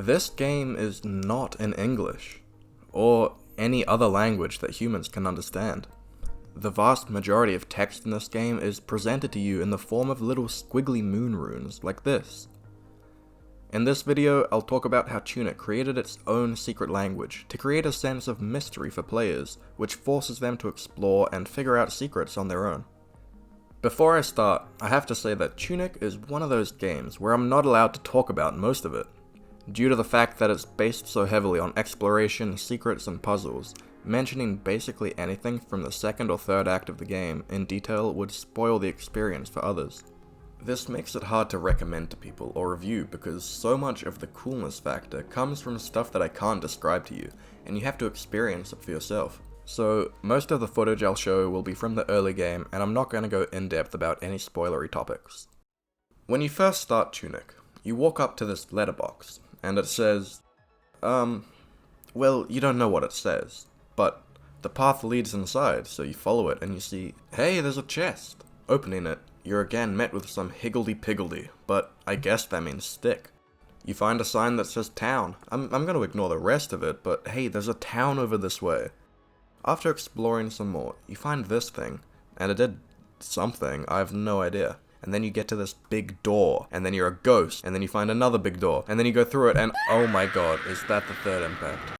This game is not in English, or any other language that humans can understand. The vast majority of text in this game is presented to you in the form of little squiggly moon runes like this. In this video, I'll talk about how Tunic created its own secret language to create a sense of mystery for players, which forces them to explore and figure out secrets on their own. Before I start, I have to say that Tunic is one of those games where I'm not allowed to talk about most of it, due to the fact that it's based so heavily on exploration, secrets, and puzzles. Mentioning basically anything from the second or third act of the game in detail would spoil the experience for others. This makes it hard to recommend to people or review because so much of the coolness factor comes from stuff that I can't describe to you, and you have to experience it for yourself. So, most of the footage I'll show will be from the early game, and I'm not going to go in depth about any spoilery topics. When you first start Tunic, you walk up to this letterbox, and it says, well, you don't know what it says, but the path leads inside, so you follow it and you see, hey, there's a chest. Opening it, you're again met with some higgledy-piggledy, but I guess that means stick. You find a sign that says town. I'm going to ignore the rest of it, but hey, there's a town over this way. After exploring some more, you find this thing, and it did something, I have no idea. And then you get to this big door, and then you're a ghost, and then you find another big door, and then you go through it, and oh my god, is that the third impact?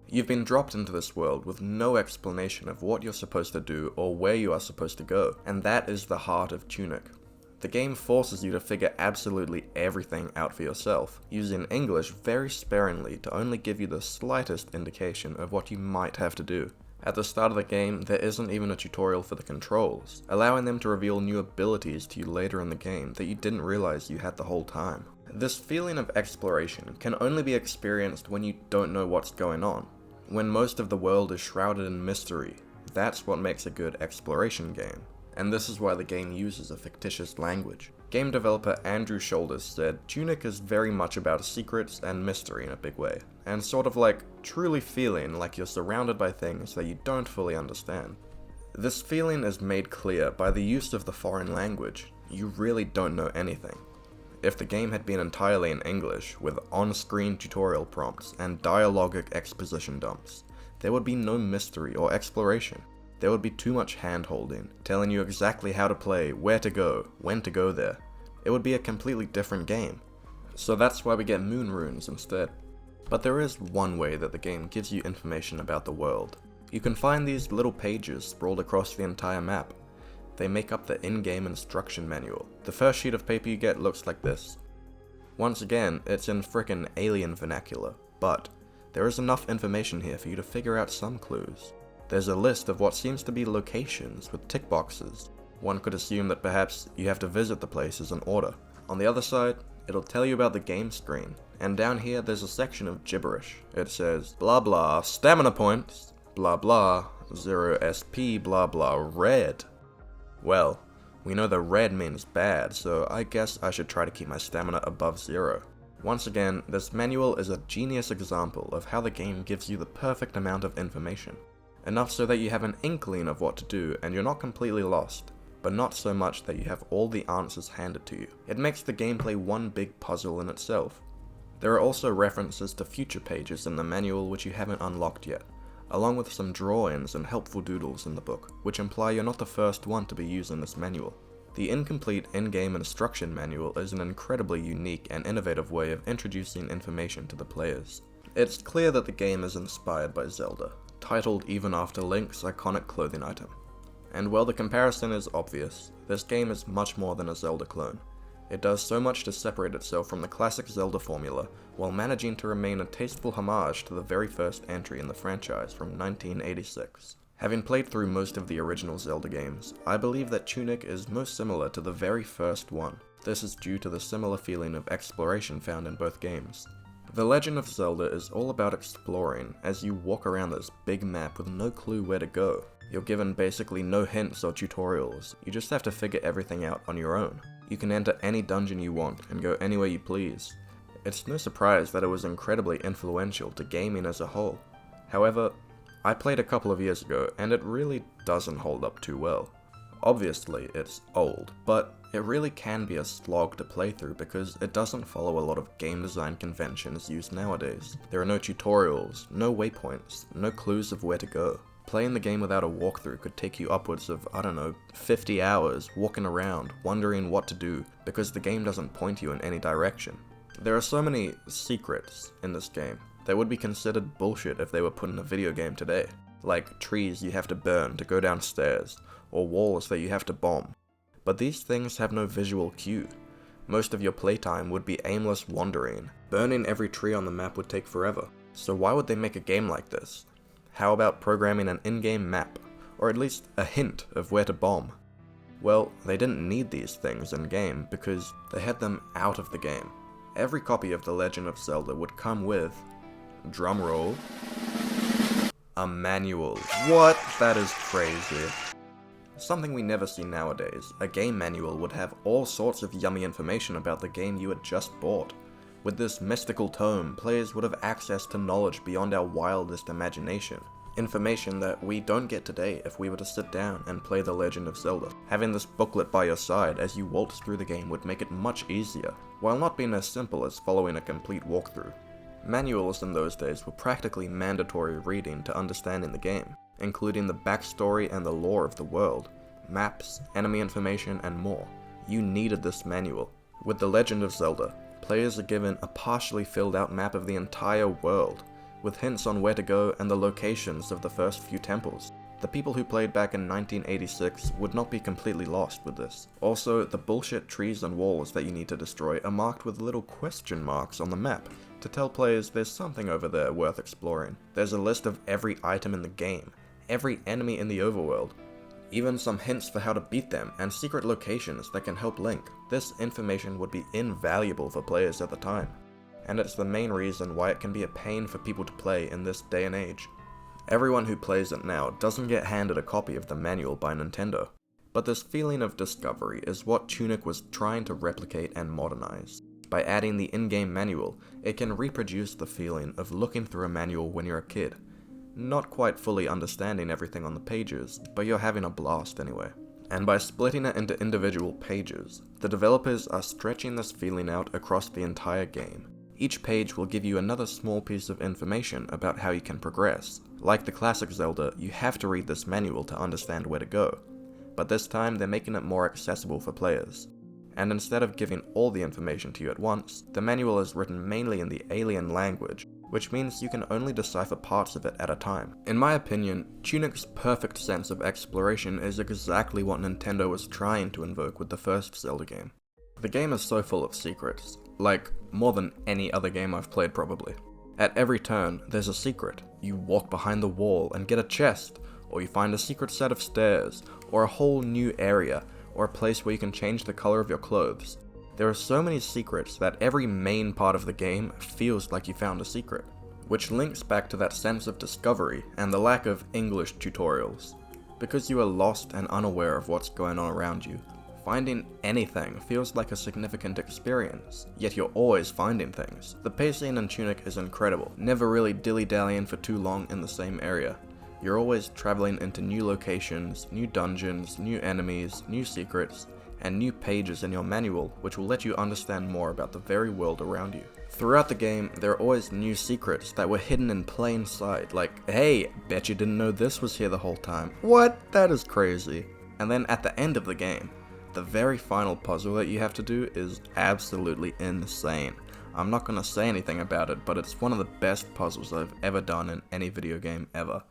You've been dropped into this world with no explanation of what you're supposed to do or where you are supposed to go, and that is the heart of Tunic. The game forces you to figure absolutely everything out for yourself, using English very sparingly to only give you the slightest indication of what you might have to do. At the start of the game, there isn't even a tutorial for the controls, allowing them to reveal new abilities to you later in the game that you didn't realize you had the whole time. This feeling of exploration can only be experienced when you don't know what's going on. When most of the world is shrouded in mystery, that's what makes a good exploration game. And this is why the game uses a fictitious language. Game developer Andrew Shoulders said, Tunic is very much about secrets and mystery in a big way, and sort of like truly feeling like you're surrounded by things that you don't fully understand. This feeling is made clear by the use of the foreign language. You really don't know anything. If the game had been entirely in English, with on-screen tutorial prompts and dialogic exposition dumps, there would be no mystery or exploration. There would be too much hand-holding, telling you exactly how to play, where to go, when to go there. It would be a completely different game. So that's why we get moon runes instead. But there is one way that the game gives you information about the world. You can find these little pages sprawled across the entire map. They make up the in-game instruction manual. The first sheet of paper you get looks like this. Once again, it's in frickin' alien vernacular, but there is enough information here for you to figure out some clues. There's a list of what seems to be locations with tick boxes. One could assume that perhaps you have to visit the places in order. On the other side, it'll tell you about the game screen, and down here there's a section of gibberish. It says, blah blah, stamina points, blah blah, 0 SP, blah blah, red. Well, we know that red means bad, so I guess I should try to keep my stamina above 0. Once again, this manual is a genius example of how the game gives you the perfect amount of information. Enough so that you have an inkling of what to do and you're not completely lost, but not so much that you have all the answers handed to you. It makes the gameplay one big puzzle in itself. There are also references to future pages in the manual which you haven't unlocked yet, along with some drawings and helpful doodles in the book, which imply you're not the first one to be using this manual. The incomplete in-game instruction manual is an incredibly unique and innovative way of introducing information to the players. It's clear that the game is inspired by Zelda, titled even after Link's iconic clothing item. And while the comparison is obvious, this game is much more than a Zelda clone. It does so much to separate itself from the classic Zelda formula, while managing to remain a tasteful homage to the very first entry in the franchise from 1986. Having played through most of the original Zelda games, I believe that Tunic is most similar to the very first one. This is due to the similar feeling of exploration found in both games. The Legend of Zelda is all about exploring as you walk around this big map with no clue where to go. You're given basically no hints or tutorials, you just have to figure everything out on your own. You can enter any dungeon you want and go anywhere you please. It's no surprise that it was incredibly influential to gaming as a whole. However, I played a couple of years ago and it really doesn't hold up too well. Obviously, it's old, but it really can be a slog to play through because it doesn't follow a lot of game design conventions used nowadays. There are no tutorials, no waypoints, no clues of where to go. Playing the game without a walkthrough could take you upwards of, 50 hours walking around, wondering what to do, because the game doesn't point you in any direction. There are so many secrets in this game that would be considered bullshit if they were put in a video game today. Like trees you have to burn to go downstairs, or walls that you have to bomb. But these things have no visual cue. Most of your playtime would be aimless wandering. Burning every tree on the map would take forever. So why would they make a game like this? How about programming an in-game map, or at least a hint of where to bomb? Well, they didn't need these things in-game because they had them out of the game. Every copy of The Legend of Zelda would come with, drumroll, a manual. What? That is crazy. Something we never see nowadays, a game manual would have all sorts of yummy information about the game you had just bought. With this mystical tome, players would have access to knowledge beyond our wildest imagination. Information that we don't get today if we were to sit down and play The Legend of Zelda. Having this booklet by your side as you waltz through the game would make it much easier, while not being as simple as following a complete walkthrough. Manuals in those days were practically mandatory reading to understanding the game, including the backstory and the lore of the world, maps, enemy information, and more. You needed this manual. With The Legend of Zelda, players are given a partially filled out map of the entire world, with hints on where to go and the locations of the first few temples. The people who played back in 1986 would not be completely lost with this. Also, the bullshit trees and walls that you need to destroy are marked with little question marks on the map to tell players there's something over there worth exploring. There's a list of every item in the game, every enemy in the overworld, even some hints for how to beat them and secret locations that can help Link. This information would be invaluable for players at the time, and it's the main reason why it can be a pain for people to play in this day and age. Everyone who plays it now doesn't get handed a copy of the manual by Nintendo, but this feeling of discovery is what Tunic was trying to replicate and modernize. By adding the in-game manual, it can reproduce the feeling of looking through a manual when you're a kid. Not quite fully understanding everything on the pages, but you're having a blast anyway. And by splitting it into individual pages, the developers are stretching this feeling out across the entire game. Each page will give you another small piece of information about how you can progress. Like the classic Zelda, you have to read this manual to understand where to go, but this time they're making it more accessible for players. And instead of giving all the information to you at once, the manual is written mainly in the alien language, which means you can only decipher parts of it at a time. In my opinion, Tunic's perfect sense of exploration is exactly what Nintendo was trying to invoke with the first Zelda game. The game is so full of secrets, like more than any other game I've played probably. At every turn, there's a secret. You walk behind the wall and get a chest, or you find a secret set of stairs, or a whole new area, or a place where you can change the color of your clothes. There are so many secrets that every main part of the game feels like you found a secret, which links back to that sense of discovery and the lack of English tutorials. Because you are lost and unaware of what's going on around you, finding anything feels like a significant experience, yet you're always finding things. The pacing in Tunic is incredible, never really dilly-dallying for too long in the same area. You're always traveling into new locations, new dungeons, new enemies, new secrets, and new pages in your manual which will let you understand more about the very world around you. Throughout the game, there are always new secrets that were hidden in plain sight, like, hey, bet you didn't know this was here the whole time. What? That is crazy. And then at the end of the game, the very final puzzle that you have to do is absolutely insane. I'm not gonna say anything about it, but it's one of the best puzzles I've ever done in any video game ever.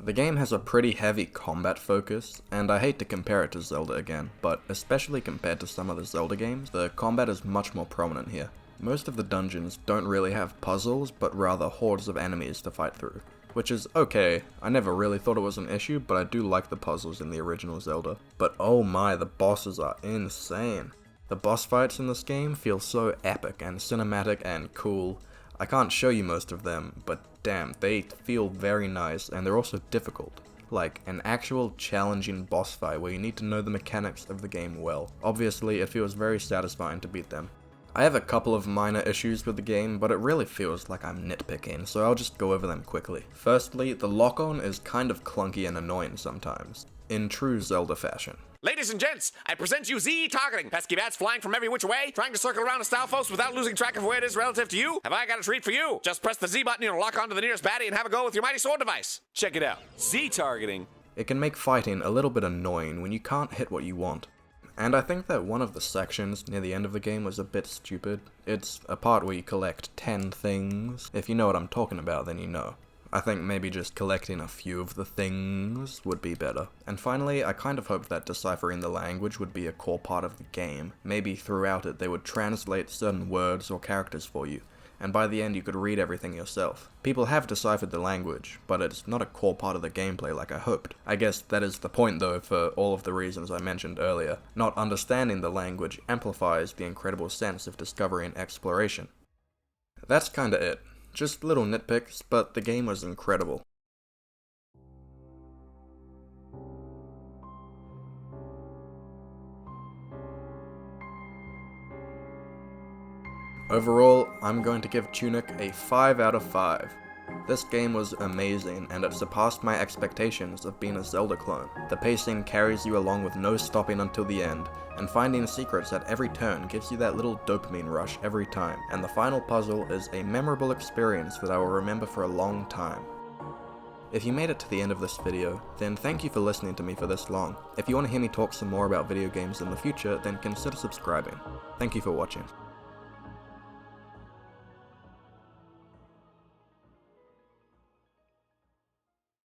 The game has a pretty heavy combat focus, and I hate to compare it to Zelda again, but especially compared to some of the Zelda games, the combat is much more prominent here. Most of the dungeons don't really have puzzles, but rather hordes of enemies to fight through, which is okay. I never really thought it was an issue, but I do like the puzzles in the original Zelda. But oh my, the bosses are insane. The boss fights in this game feel so epic and cinematic and cool. I can't show you most of them, but damn, they feel very nice, and they're also difficult. Like an actual challenging boss fight where you need to know the mechanics of the game well. Obviously, it feels very satisfying to beat them. I have a couple of minor issues with the game, but it really feels like I'm nitpicking, so I'll just go over them quickly. Firstly, the lock-on is kind of clunky and annoying sometimes. in true Zelda fashion. Ladies and gents, I present you Z targeting. Pesky bats flying from every which way, trying to circle around a Stalfos without losing track of where it is relative to you. Have I got a treat for you? Just press the Z button and lock onto the nearest baddie and have a go with your mighty sword device. Check it out. Z targeting. It can make fighting a little bit annoying when you can't hit what you want. And I think that one of the sections near the end of the game was a bit stupid. It's a part where you collect 10 things. If you know what I'm talking about, then you know. I think maybe just collecting a few of the things would be better. And finally, I kind of hoped that deciphering the language would be a core part of the game. Maybe throughout it they would translate certain words or characters for you, and by the end you could read everything yourself. People have deciphered the language, but it's not a core part of the gameplay like I hoped. I guess that is the point though, for all of the reasons I mentioned earlier. Not understanding the language amplifies the incredible sense of discovery and exploration. That's kinda it. Just little nitpicks, but the game was incredible. Overall, I'm going to give Tunic a 5 out of 5. This game was amazing, and it surpassed my expectations of being a Zelda clone. The pacing carries you along with no stopping until the end, and finding secrets at every turn gives you that little dopamine rush every time, and the final puzzle is a memorable experience that I will remember for a long time. If you made it to the end of this video, then thank you for listening to me for this long. If you want to hear me talk some more about video games in the future, then consider subscribing. Thank you for watching.